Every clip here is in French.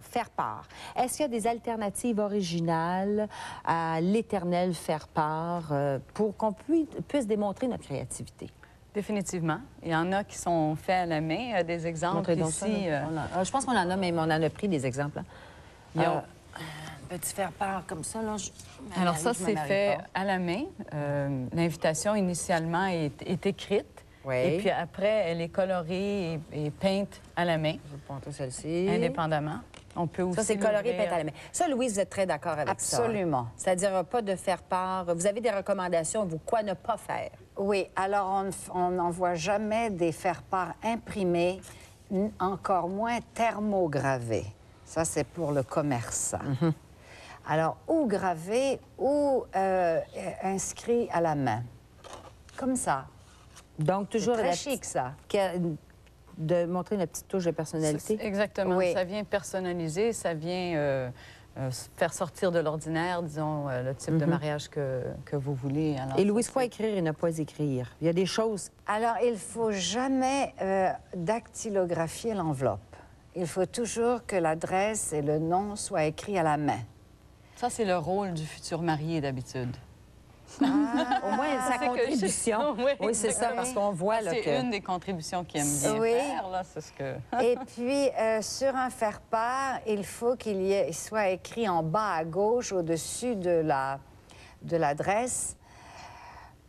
faire part. Est-ce qu'il y a des alternatives originales à l'éternel faire part pour qu'on puisse démontrer notre créativité? Définitivement. Il y en a qui sont faits à la main. Des exemples ici. Je pense qu'on en a, mais on en a pris des exemples. Hein. Petit faire part comme ça, là. Alors ça, c'est fait à la main. L'invitation, initialement, est écrite. Oui. Et puis après, elle est colorée et peinte à la main. Je vais montrer celle-ci. Indépendamment. On peut aussi ça, c'est coloré et peint à la main. Ça, Louise, vous êtes très d'accord avec ça? Absolument. C'est-à-dire pas de faire part. Vous avez des recommandations, vous, quoi ne pas faire? Oui, alors on n'envoie jamais des faire-part imprimés, encore moins thermogravés. Ça, c'est pour le commerçant. Alors, ou gravé ou inscrit à la main. Comme ça. Donc, toujours très chic, ça. De montrer une petite touche de personnalité. Exactement. Oui. Ça vient personnaliser, ça vient faire sortir de l'ordinaire, disons, le type de mariage que vous voulez. Alors, et Louise, quoi écrire et ne pas écrire? Il y a des choses... Alors, il ne faut jamais dactylographier l'enveloppe. Il faut toujours que l'adresse et le nom soient écrits à la main. Ça, c'est le rôle du futur marié, d'habitude. Au moins, sa contribution. Oui, c'est ça, parce qu'on voit là, c'est une des contributions qu'il aime bien faire, là, c'est ce que... Et puis, sur un faire-part, il faut qu'il soit écrit en bas à gauche, au-dessus de l'adresse,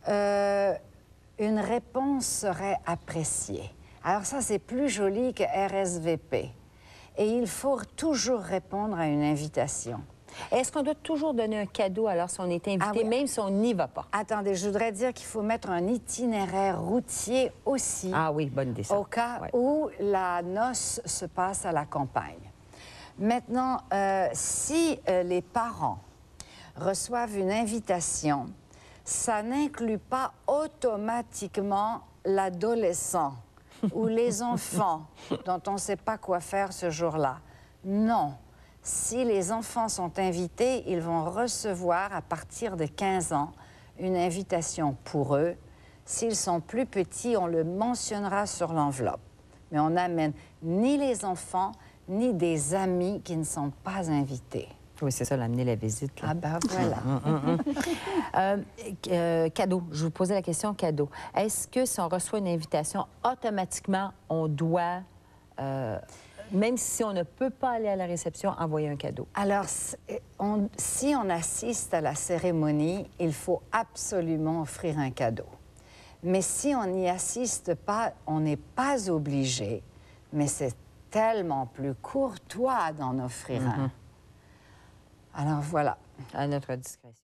une réponse serait appréciée. Alors ça, c'est plus joli que RSVP. Et il faut toujours répondre à une invitation. Est-ce qu'on doit toujours donner un cadeau alors si on est invité, même si on n'y va pas? Attendez, je voudrais dire qu'il faut mettre un itinéraire routier aussi. Ah oui, bonne idée, ça. Au cas où la noce se passe à la campagne. Maintenant, si les parents reçoivent une invitation, ça n'inclut pas automatiquement l'adolescent ou les enfants dont on ne sait pas quoi faire ce jour-là. Non. Si les enfants sont invités, ils vont recevoir, à partir de 15 ans, une invitation pour eux. S'ils sont plus petits, on le mentionnera sur l'enveloppe. Mais on n'amène ni les enfants, ni des amis qui ne sont pas invités. Oui, c'est ça, l'amener la visite. Là. Ah ben voilà. Cadeau. Je vous posais la question cadeau. Est-ce que si on reçoit une invitation, automatiquement, on doit... même si on ne peut pas aller à la réception, envoyer un cadeau? Alors, si on assiste à la cérémonie, il faut absolument offrir un cadeau. Mais si on n'y assiste pas, on n'est pas obligé. Mais c'est tellement plus courtois d'en offrir un. Alors, voilà. À notre discrétion.